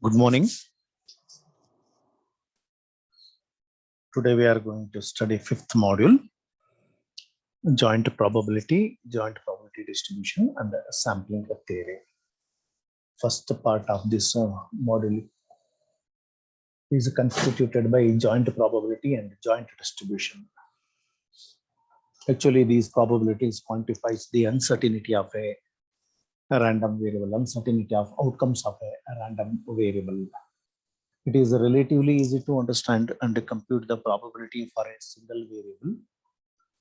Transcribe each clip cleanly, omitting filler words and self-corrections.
Good morning. Today we are going to study fifth module, joint probability distribution and sampling theory. First part of this module is constituted by joint probability and joint distribution. Actually, these probabilities quantifies the uncertainty of a random variable, uncertainty of outcomes of a random variable. It is relatively easy to understand and compute the probability for a single variable.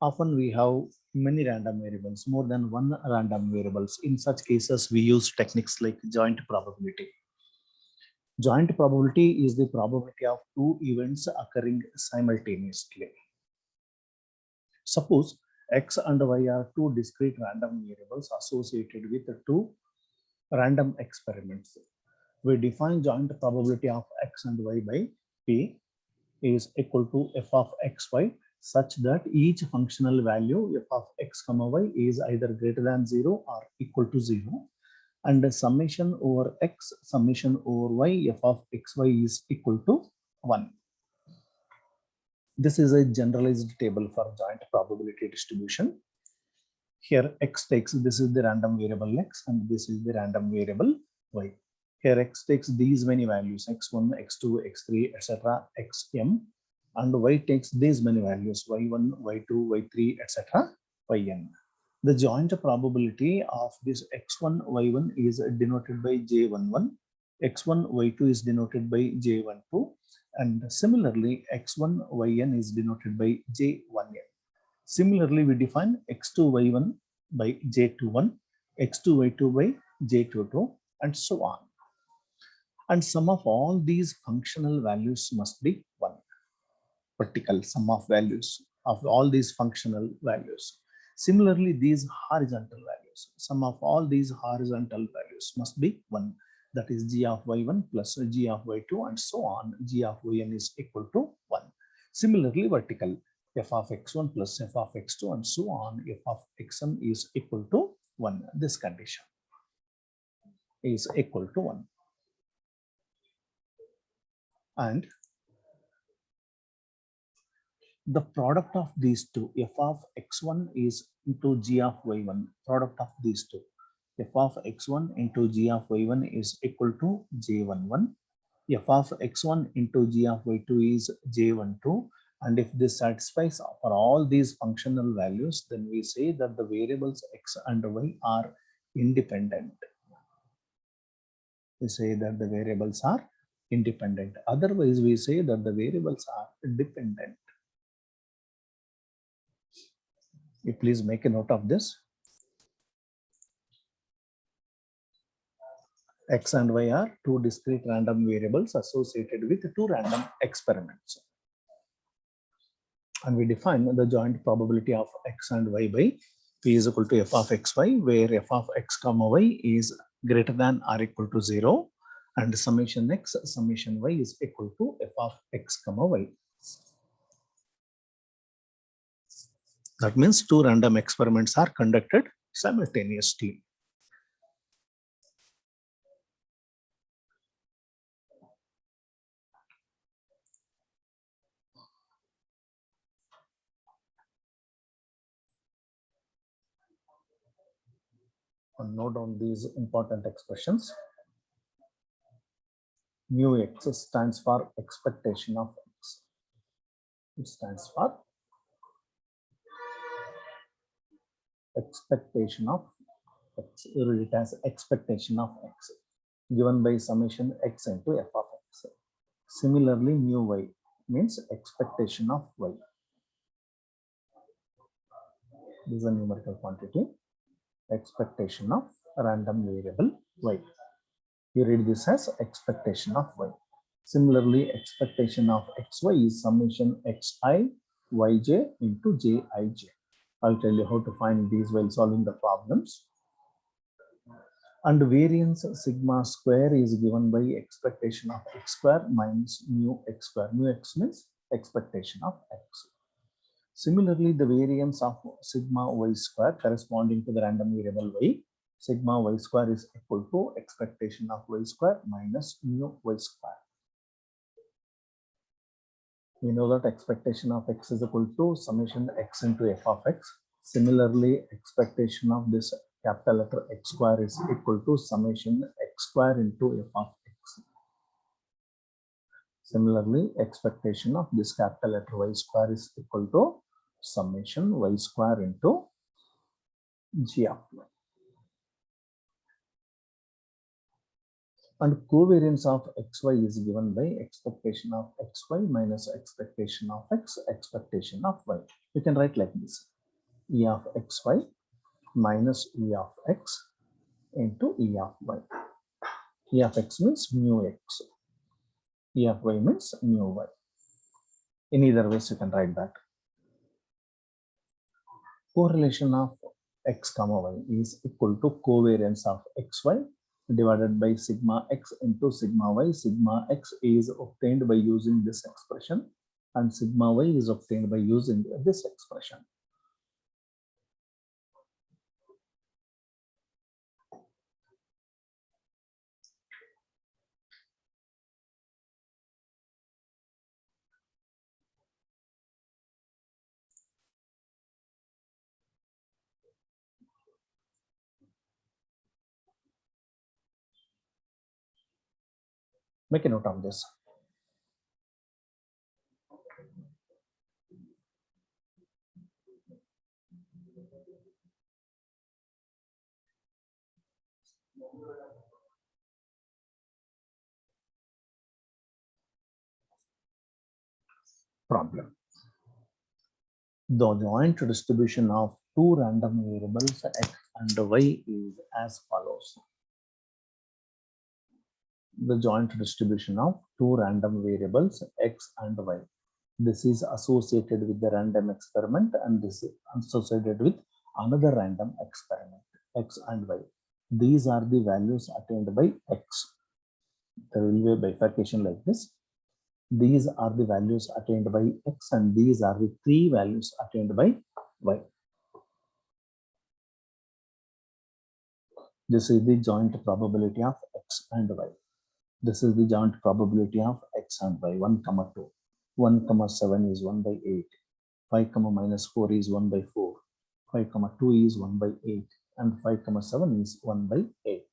Often we have many random variables, more than one random variables. In such cases, we use techniques like joint probability. Joint probability is the probability of two events occurring simultaneously. Suppose X and Y are two discrete random variables associated with two random experiments. We define joint probability of X and Y by P is equal to f of xy such that each functional value f of x comma y is either greater than 0 or equal to 0, and the summation over x summation over y f of xy is equal to 1. This is a generalized table for joint probability distribution. Here x takes, this is the random variable x and this is the random variable y. Here x takes these many values x1, x2, x3, etc., xm, and y takes these many values y1, y2, y3, etc., yn. The joint probability of this x1, y1 is denoted by j11, x1, y2 is denoted by j12, and similarly x1, yn is denoted by j1n. Similarly, we define x2, y1 by j21, x2, y2 by j22, and so on. And sum of all these functional values must be 1. Vertical sum of values of all these functional values. Similarly, these horizontal values, sum of all these horizontal values must be 1. That is g of y1 plus g of y2 and so on. G of yn is equal to 1. Similarly, vertical f of x1 plus f of x2 and so on. F of xm is equal to 1. This condition is equal to 1. And the product of these two, f of x1 is into g of y1, product of these two, f of x1 into g of y1 is equal to j11, f of x1 into g of y2 is j12, and if this satisfies for all these functional values, then we say that the variables x and y are independent. We say that the variables are independent. Otherwise, we say that the variables are dependent. You please make a note of this. X and y are two discrete random variables associated with two random experiments. And we define the joint probability of x and y by p is equal to f of xy, where f of x comma y is greater than or equal to 0, and summation x summation y is equal to f of x comma y. That means two random experiments are conducted simultaneously. And note down these important expressions. Mu x stands for expectation of x. It stands for expectation of x. You read it as expectation of x given by summation x into f of x. Similarly, mu y means expectation of y. This is a numerical quantity. Expectation of random variable y. You read this as expectation of y. Similarly, expectation of xy is summation xi yj into jij. I'll tell you how to find these while solving the problems. And variance sigma square is given by expectation of x square minus mu x square. Mu x means expectation of x. Similarly, the variance of sigma y square corresponding to the random variable y, sigma y square is equal to expectation of y square minus mu y square. We know that expectation of x is equal to summation x into f of x. Similarly, expectation of this capital letter X square is equal to summation x square into f of x. Similarly, expectation of this capital letter Y square is equal to summation y square into g of y. And covariance of xy is given by expectation of xy minus expectation of x, expectation of y. You can write like this: E of xy minus E of x into E of y. E of x means mu x. E of y means mu y. In either ways, you can write that. Correlation of x comma y is equal to covariance of xy divided by sigma x into sigma y. Sigma x is obtained by using this expression and sigma y is obtained by using this expression. Make a note of this. Problem. The joint distribution of two random variables x and y is as follows. The joint distribution of two random variables x and y. This is associated with the random experiment and this is associated with another random experiment x and y. These are the values attained by x. There will be a bifurcation like this. These are the values attained by x and these are the three values attained by y. This is the joint probability of x and y. This is the joint probability of x and y. 1, 2. 1, 7 is 1 by 8. 5, minus 4 is 1 by 4. 5, 2 is 1 by 8. And 5, 7 is 1 by 8.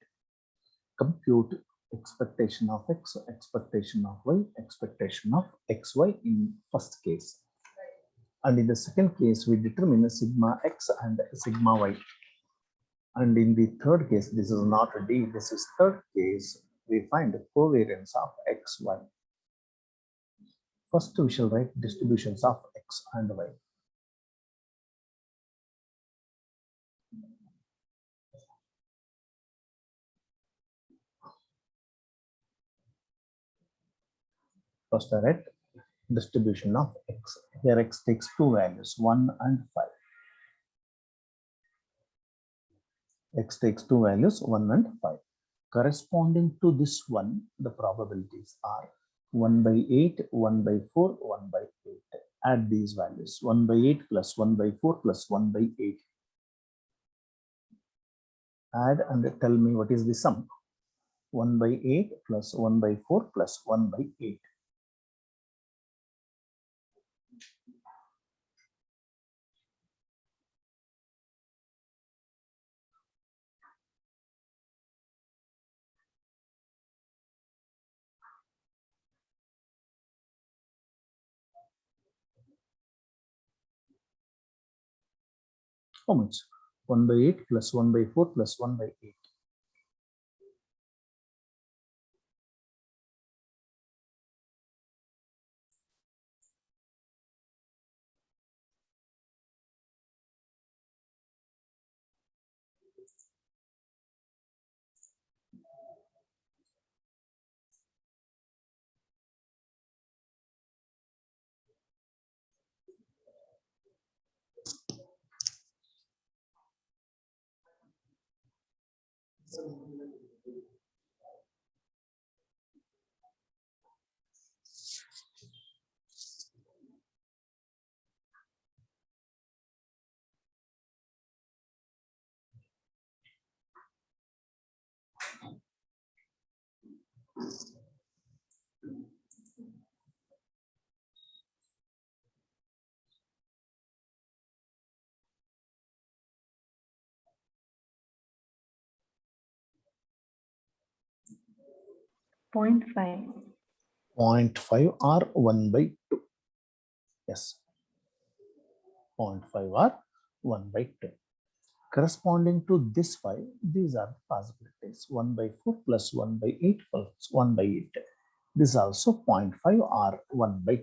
Compute expectation of x, expectation of y, expectation of xy in first case. And in the second case, we determine sigma x and sigma y. And in the third case, this is not D, this is third case, we find covariance of x, y. First, we shall write distributions of x and y. First, I write distribution of x. Here, x takes two values, 1 and 5. X takes two values, 1 and 5. Corresponding to this one, the probabilities are 1 by 8, 1 by 4, 1 by 8. Add these values, 1 by 8 plus 1 by 4 plus 1 by 8. Add and tell me what is the sum. 1 by 8 plus 1 by 4 plus 1 by 8. How much? 1 by 8 plus 1 by 4 plus 1 by 8. 0.5. 0.5 or 1 by 2. Yes. 0.5 or 1 by 2. Corresponding to this 5, these are the possibilities. 1 by 4 plus 1 by 8 plus 1 by 8. This is also 0.5 or 1 by 2.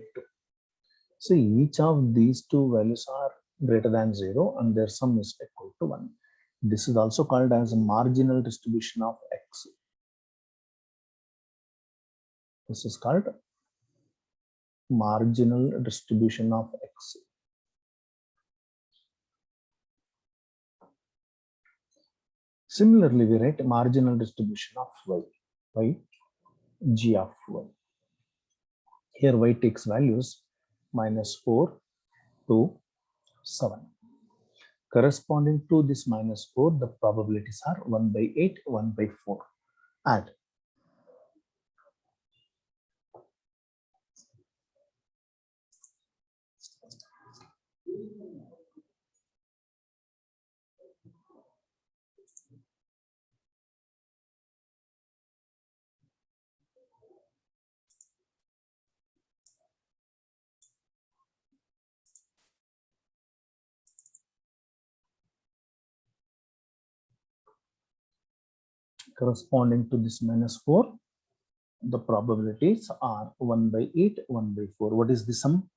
So each of these two values are greater than 0 and their sum is equal to 1. This is also called as a marginal distribution of x. This is called marginal distribution of x. Similarly, we write marginal distribution of y by g of y. Here y takes values -4 to 7. Corresponding to this -4, the probabilities are 1 by 8, 1 by 4. Add. Corresponding to this -4, the probabilities are 1 by 8, 1 by 4. What is the sum?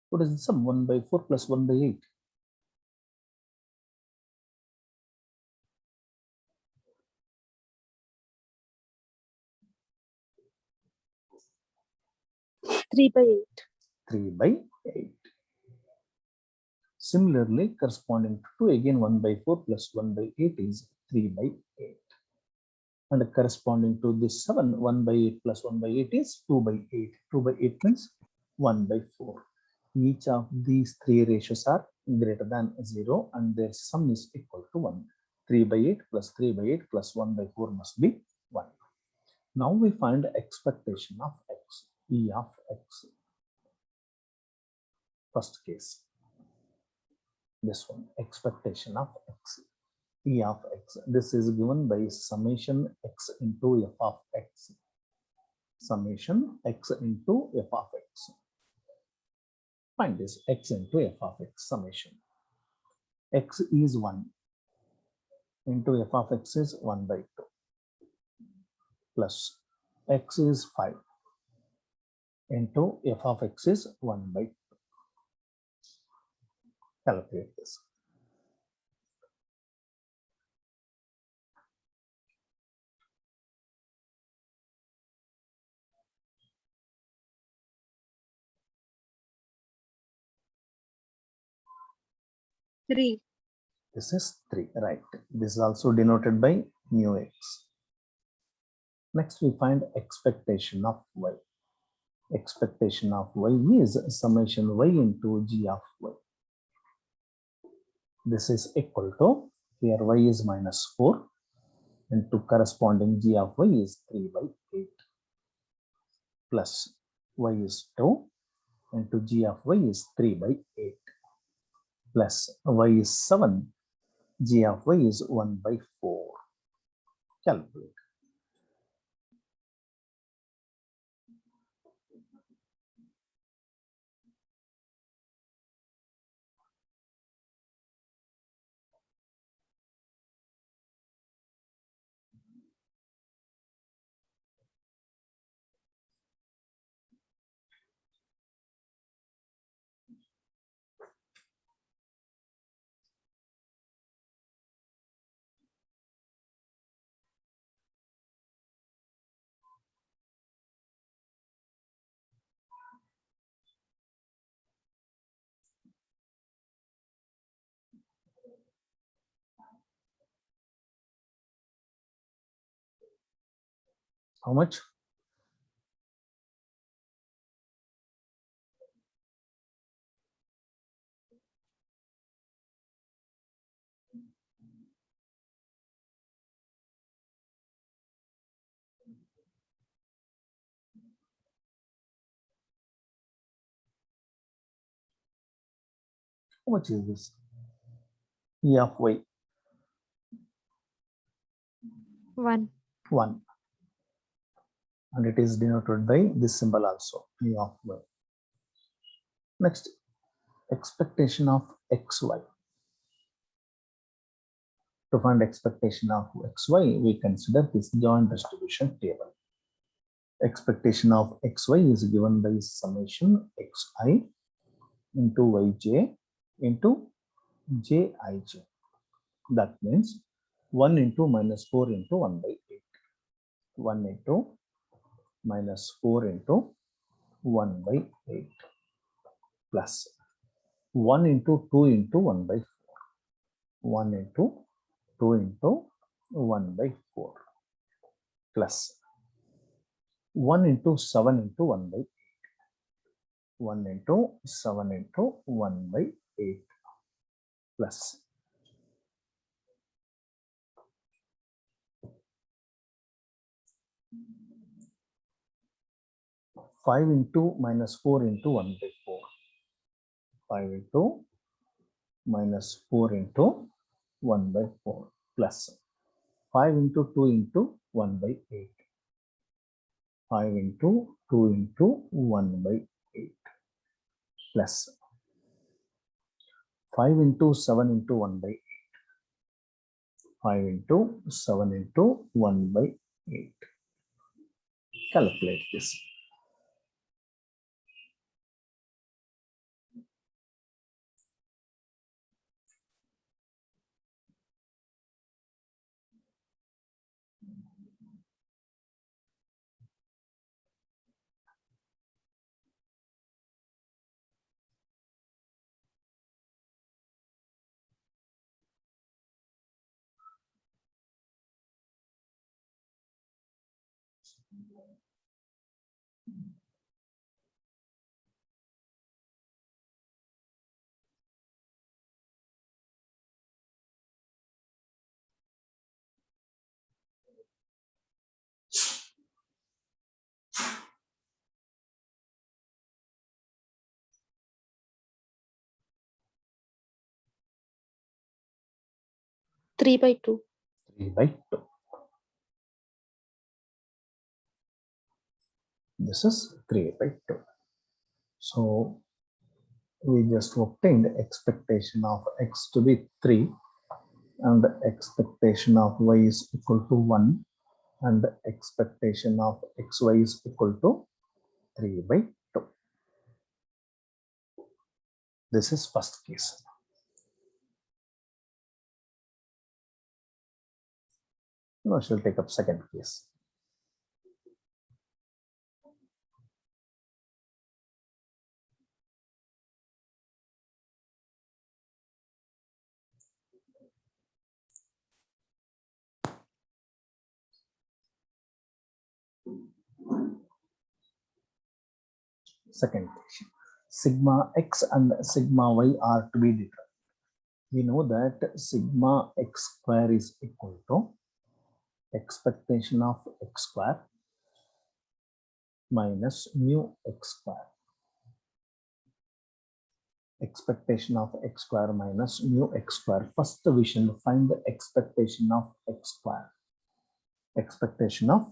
What is the sum? 1 by 4 plus 1 by 8. Three by 8. 3 by 8. Similarly, corresponding to 2, again 1 by 4 plus 1 by 8 is 3 by 8. And corresponding to this 7, 1 by 8 plus 1 by 8 is 2 by 8. 2 by 8 means 1 by 4. Each of these three ratios are greater than 0 and their sum is equal to 1. 3 by 8 plus 3 by 8 plus 1 by 4 must be 1. Now we find expectation of x, E of x. First case, this one, expectation of x, E of x. This is given by summation x into f of x. Summation x into f of x. Find this x into f of x summation. X is 1 into f of x is 1 by 2 plus x is 5 into f of x is 1 by 2. Calculate this. Three. This is 3, right? This is also denoted by mu x. Next, we find expectation of y. Expectation of y is summation y into g of y. This is equal to, here y is -4 into corresponding g of y is 3 by 8 plus y is 2 into g of y is 3 by 8 plus y is 7, g of y is 1 by 4. Calculate. How much? How much is this? E of y, 1. 1. And it is denoted by this symbol also, E of y. Next, expectation of xy. To find expectation of xy, we consider this joint distribution table. Expectation of xy is given by summation xi into yj into jij. That means 1 into minus 4 into 1 by 8. 1 into minus 4 into 1 by 8 plus 1 into 2 into 1 by 4. 1 into 2 into 1 by 4 plus 1 into 7 into 1 by 8. 1 into 7 into 1 by 8 plus 5 into minus 4 into 1 by 4. 5 into minus 4 into 1 by 4 plus 5 into 2 into 1 by 8. 5 into 2 into 1 by 8 plus 5 into 7 into 1 by 8. 5 into 7 into 1 by 8. Calculate this. 3 by 2. 3 by 2. This is 3 by 2. So we just obtained expectation of x to be 3 and the expectation of y is equal to 1 and the expectation of xy is equal to 3 by 2. This is first case. Now I shall take up second case. Second case. Sigma x and sigma y are to be determined. We know that sigma x square is equal to expectation of x square minus mu x square. Expectation of x square minus mu x square. First we shall find the expectation of x square. Expectation of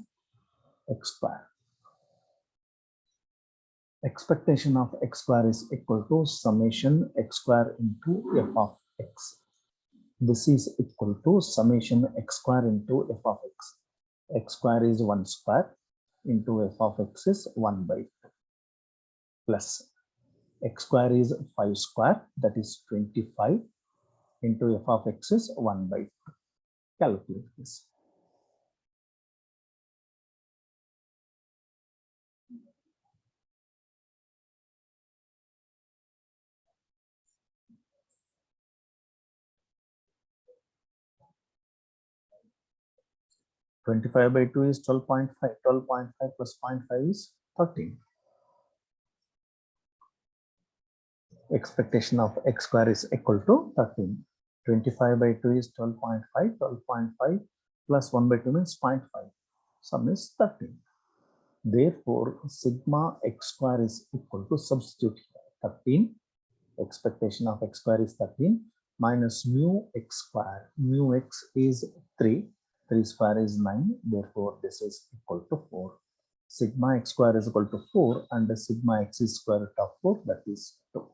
x square. Expectation of x square is equal to summation x square into f of x. This is equal to summation x square into f of x. X square is 1 square into f of x is 1 by 2 plus x square is 5 square, that is 25 into f of x is 1 by 2. Calculate this. Twenty-five by 2 is 12.5. 12.5 plus 0.5 is 13. Expectation of x square is equal to 13. 25 by 2 is 12.5. 12.5 plus 1 by 2 means 0.5. Sum is 13. Therefore, sigma x square is equal to, substitute here, 13 Expectation of x square is 13 minus mu x square. Mu x is 3. 3 square is 9. Therefore, this is equal to 4. Sigma x square is equal to 4 and the sigma x is square root of 4, that is 2.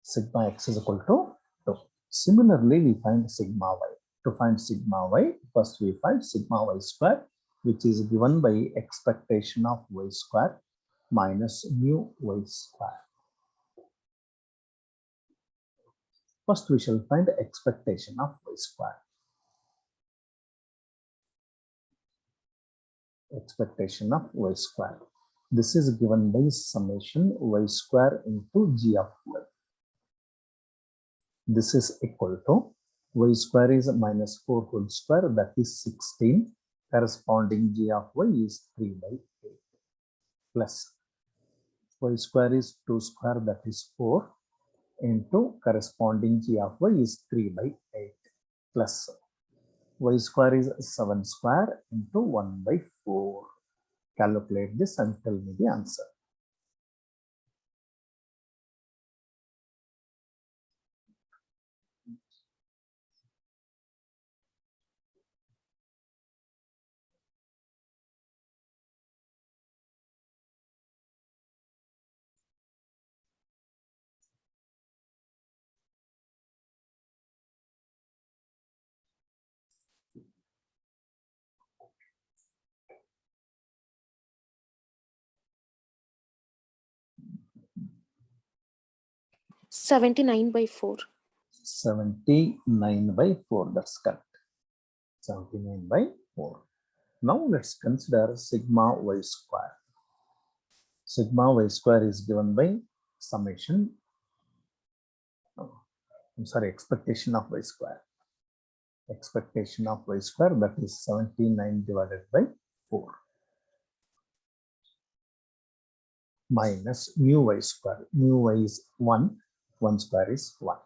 Sigma x is equal to 2. Similarly, we find sigma y. To find sigma y, first we find sigma y square, which is given by expectation of y square minus mu y square. First, we shall find expectation of y square. Expectation of y square. This is given by summation y square into g of y. This is equal to y square is minus 4 whole square, that is 16. Corresponding g of y is 3 by 8 plus y square is 2 square, that is 4 into corresponding g of y is 3 by 8 plus y square is 7 square into 1 by 4. Calculate this and tell me the answer. $79 by 4. 79 by 4, that's correct. 79 by 4. Now let's consider sigma y square. Sigma y square is given by summation, expectation of y square. Expectation of y square, that is 79 divided by 4 minus mu y square. Mu y is 1, 1 square is 1.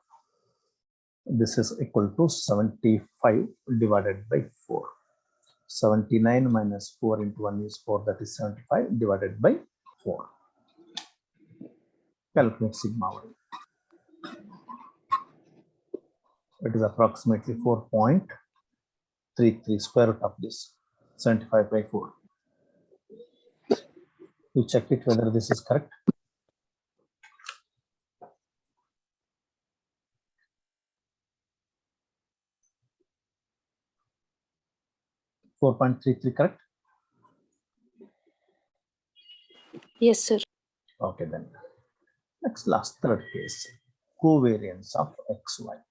This is equal to 75 divided by 4. 79 minus 4 into 1 is 4, that is 75 divided by 4. Calculate sigma y. It is approximately 4.33 square root of this 75 by 4. You check it whether this is correct. .33 correct? Yes, sir. Okay, then. Next, last third case, covariance of xy.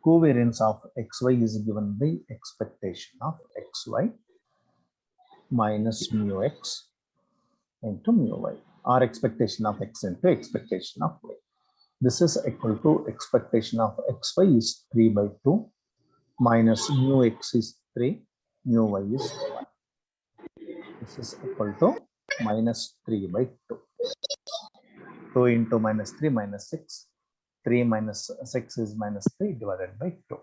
Covariance of xy is given by expectation of xy minus mu x into mu y, or expectation of x into expectation of y. This is equal to expectation of xy is 3 by 2 minus mu x is 3, mu y is 1. This is equal to minus 3 by 2. 2 into minus 3 minus 6. 3 minus 6 is minus 3 divided by 2.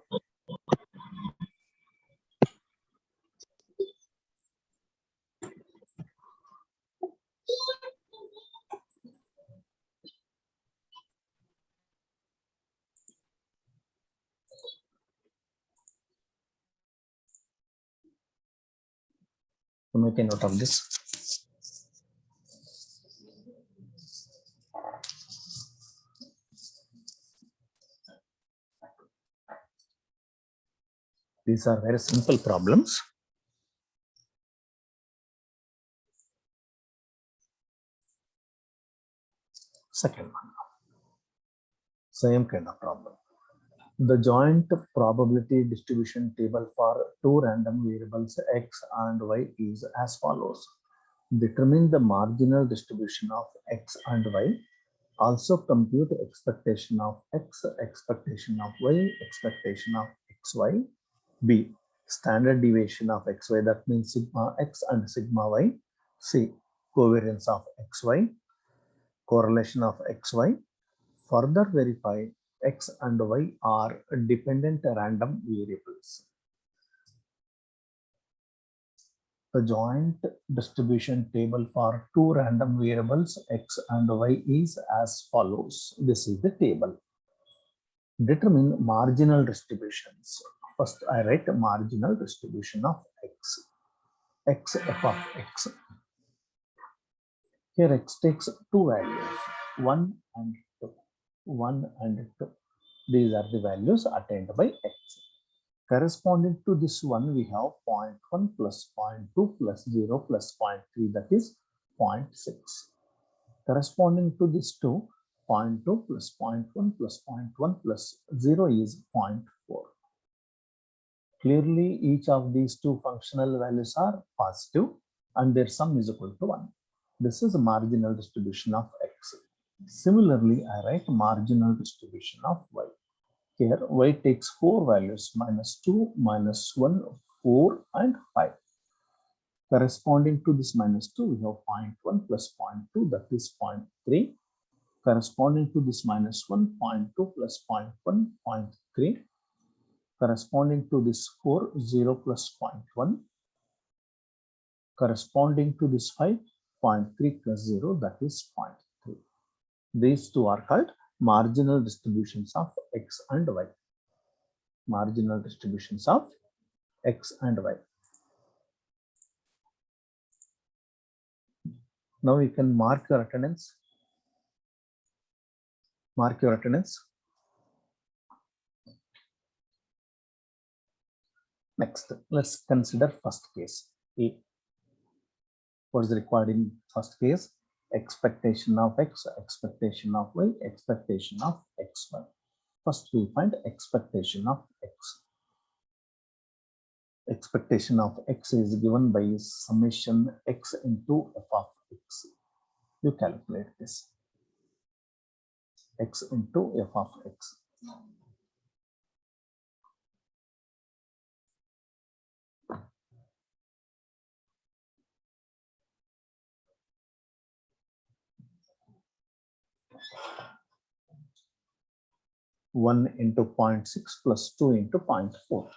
So make a note of this. These are very simple problems. Second one, same kind of problem. The joint probability distribution table for two random variables x and y is as follows. Determine the marginal distribution of x and y. Also compute expectation of x, expectation of y, expectation of xy. B, standard deviation of xy, that means sigma x and sigma y. C, covariance of xy, correlation of xy. Further verify x and y are dependent random variables. The joint distribution table for two random variables x and y is as follows. This is the table. Determine marginal distributions. First, I write marginal distribution of x. X f of x. Here x takes two values, 1 and 2. 1 and 2. These are the values attained by x. Corresponding to this one, we have 0.1 plus 0.2 plus 0 plus 0.3, that is 0.6. Corresponding to this 2, 0.2 plus 0.1 plus 0.1 plus 0 is 0.4. Clearly, each of these two functional values are positive and their sum is equal to 1. This is a marginal distribution of x. Similarly, I write marginal distribution of y. Here, y takes four values, -2, -1, 4, and 5. Corresponding to this -2, we have 0.1 plus 0.2, that is 0.3. Corresponding to this -1, 0.2 plus 0.1, 0.3. Corresponding to this 4, 0 plus 0.1. Corresponding to this 5, 0.3 plus 0, that is 0.3. These two are called marginal distributions of x and y. Marginal distributions of x and y. Now you can mark your attendance. Mark your attendance. Next, let's consider first case. A. What is required in first case? Expectation of x, expectation of y, expectation of xy. First, we find expectation of x. Expectation of x is given by summation x into f of x. You calculate this. X into f of x. One into 0.6 plus 2 into 0.4.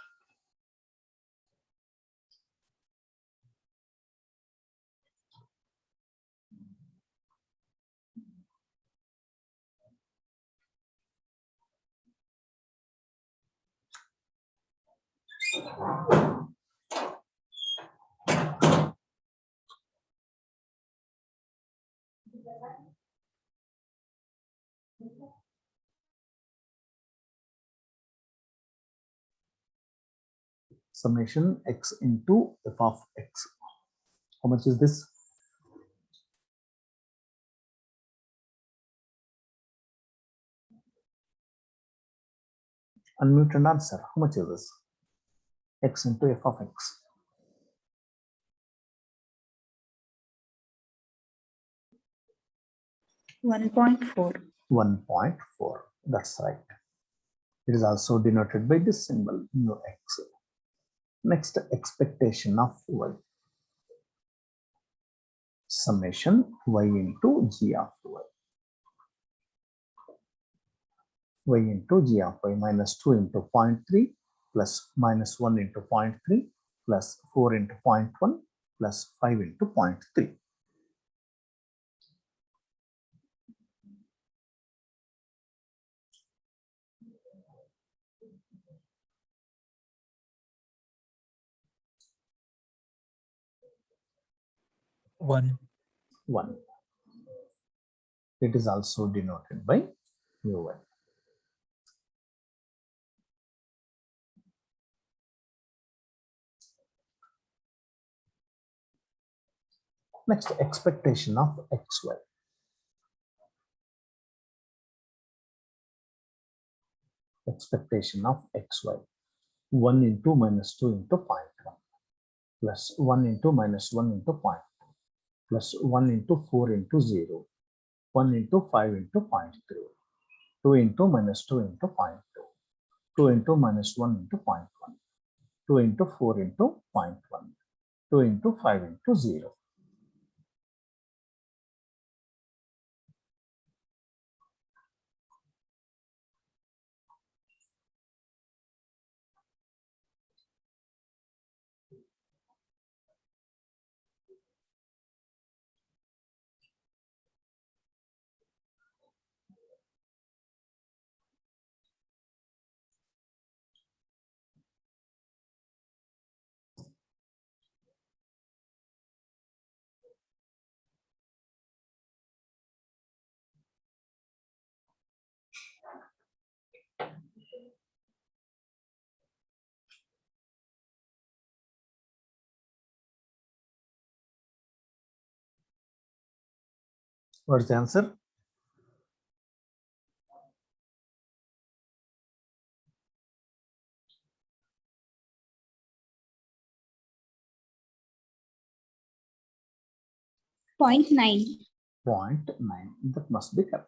Summation x into f of x. How much is this? Unmute and answer. How much is this? X into f of x. 1.4. 1.4. That's right. It is also denoted by this symbol mu x. Next, expectation of y. Summation y into g of y. Y into g of y minus 2 into 0.3 plus minus 1 into 0.3 plus 4 into 0.1 plus 5 into 0.3. One. It is also denoted by mu y. Next, expectation of xy. Expectation of xy. 1 into minus 2 into 0.1 plus 1 into minus 1 into 0.2 plus 1 into 4 into 0, 1 into 5 into 0.3, 2 into minus 2 into 0.2, 2 into minus 1 into 0.1, 2 into 4 into 0.1, 2 into 5 into 0. What's the answer? Point 9. 0.9. That must be correct.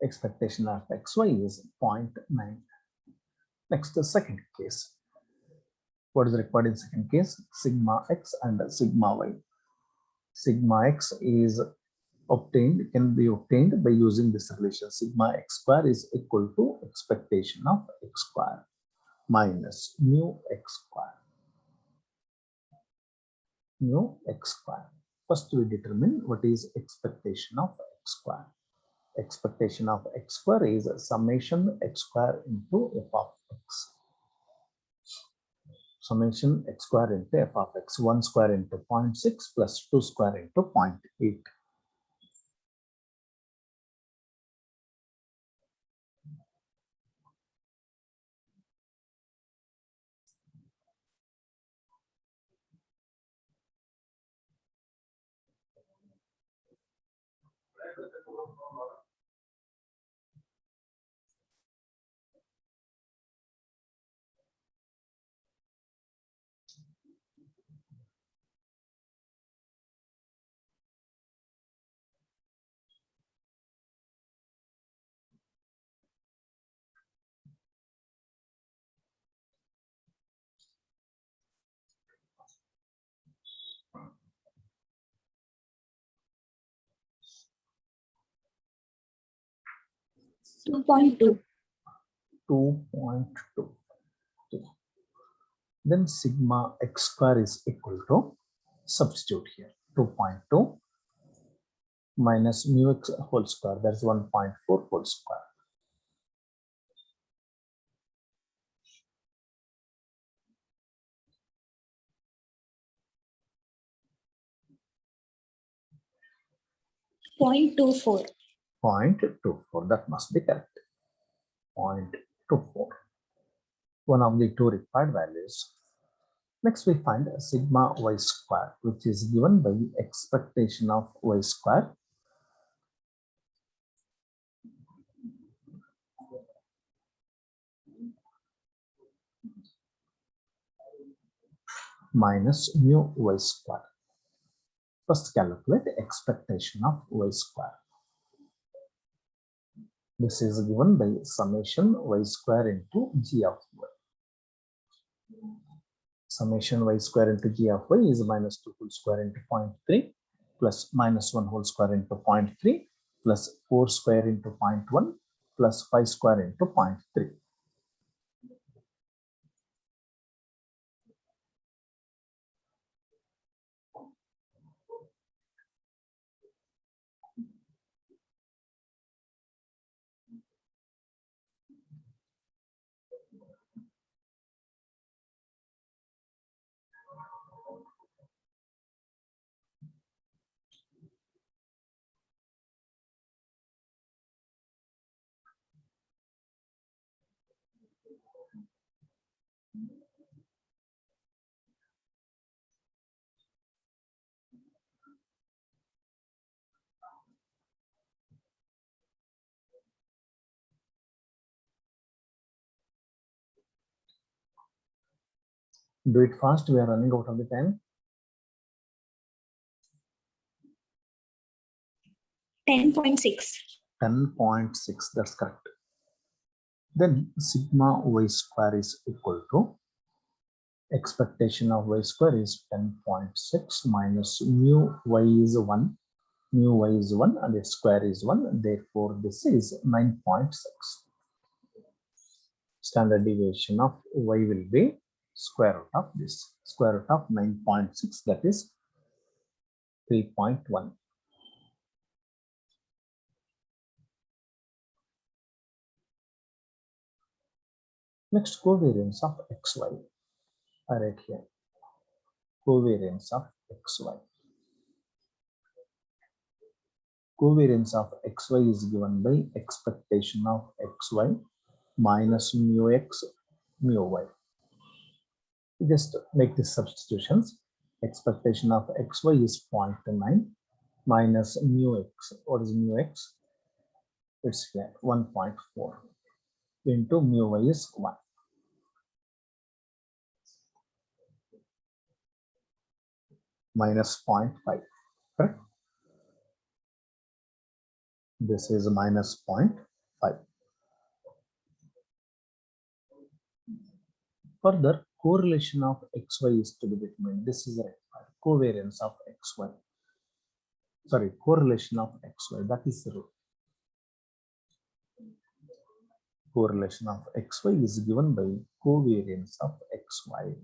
Expectation of xy is 0.9. Next, the second case. What is required in second case? Sigma x and sigma y. Sigma x is can be obtained by using this relation. Sigma x square is equal to expectation of x square minus mu x square. Mu x square. First, we determine what is expectation of x square. Expectation of x square is summation x square into f of x. Summation x square into f of x. 1 square into 0.6 plus 2 square into 0.8. Two point two. 2.2. Then sigma x square is equal to, substitute here, 2.2 minus mu x whole square, that's 1.4 whole square. Point 24. 0.24, that must be correct. 0.24. One of the two required values. Next, we find sigma y square, which is given by expectation of y square minus mu y square. First, calculate expectation of y square. This is given by summation y square into g of y. Summation y square into g of y is minus 2 whole square into 0.3 plus minus 1 whole square into 0.3 plus 4 square into 0.1 plus 5 square into 0.3. Do it fast, we are running out of the time. 10.6. 10.6, that's correct. Then sigma y square is equal to, expectation of y square is 10.6 minus mu y is 1. Mu y is 1 and the square is 1. Therefore, this is 9.6. Standard deviation of y will be square root of this. Square root of 9.6, that is 3.1. Next, covariance of xy. I write here. Covariance of xy. Covariance of xy is given by expectation of xy minus mu x mu y. Just make these substitutions. Expectation of xy is 0.9, minus mu x. What is mu x? It's here 1.4 into mu y is 1. Minus 0.5, correct? This is minus 0.5. Further, correlation of xy is to be determined. This is a covariance of xy. Sorry, correlation of xy. That is the rule. Correlation of xy is given by covariance of xy.